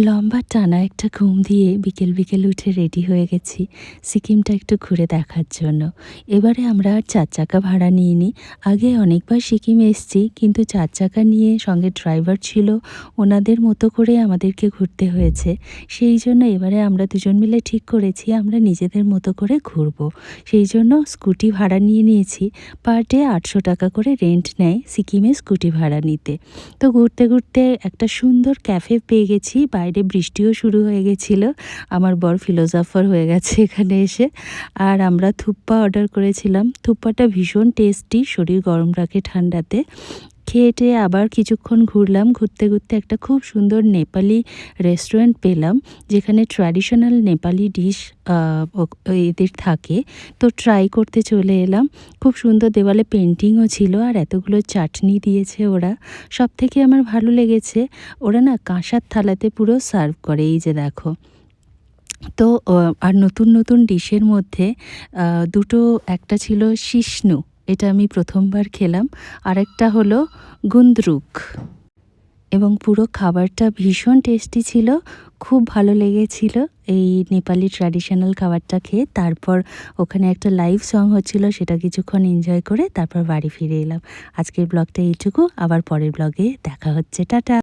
লম্বা টানা একটা ঘুম দিয়ে বিকেল বিকেল উঠে রেডি হয়ে গেছি সিকিমটা একটু ঘুরে দেখার জন্য। এবারে আমরা আর ৪ চাকা ভাড়া নিইনি। আগে অনেকবার সিকিম এসেছি, কিন্তু ৪ চাকা নিয়ে সঙ্গে ড্রাইভার ছিল, ওনাদের মতো করে আমাদেরকে ঘুরতে হয়েছে। সেই জন্য এবারে আমরা দুজন মিলে ঠিক করেছি আমরা নিজেদের মতো করে ঘুরবো। সেই জন্য স্কুটি ভাড়া নিয়ে নিয়েছি। পার ডে ৮০০ টাকা করে রেন্ট নেয় সিকিমে স্কুটি ভাড়া নিতে। তো ঘুরতে ঘুরতে একটা সুন্দর ক্যাফে পেয়ে গেছি। বাইরে বৃষ্টিও শুরু হয়ে গেছিলো। আমার বর ফিলোজোফার হয়ে গেছে এখানে এসে। আর আমরা থুপ্পা অর্ডার করেছিলাম। থুপ্পাটা ভীষণ টেস্টি, শরীর গরম রাখে ঠান্ডাতে। খেয়ে টেয়ে আবার কিছুক্ষণ ঘুরলাম। ঘুরতে ঘুরতে একটা খুব সুন্দর নেপালি রেস্টুরেন্ট পেলাম, যেখানে ট্র্যাডিশনাল নেপালি ডিশ এদের থাকে। তো ট্রাই করতে চলে এলাম। খুব সুন্দর দেওয়ালে পেন্টিংও ছিল, আর এতগুলো চাটনি দিয়েছে ওরা। সবথেকে আমার ভালো লেগেছে, ওরা না কাঁসার থালাতে পুরো সার্ভ করে, এই যে দেখো। তো আর নতুন নতুন ডিশের মধ্যে দুটো, একটা ছিল শিষ্ণু, এটা আমি প্রথমবার খেলাম। আরেকটা হলো গুন্দ্রুক, এবং পুরো খাবারটা ভীষণ টেস্টি ছিল। খুব ভালো লেগেছিল এই নেপালি ট্র্যাডিশনাল খাবারটা খেয়ে। তারপর ওখানে একটা লাইভ সং হচ্ছিল, সেটা কিছুক্ষণ এনজয় করে তারপর বাড়ি ফিরে এলাম। আজকের ব্লগটা এইটুকু, আবার পরের ব্লগে দেখা হচ্ছে। টাটা।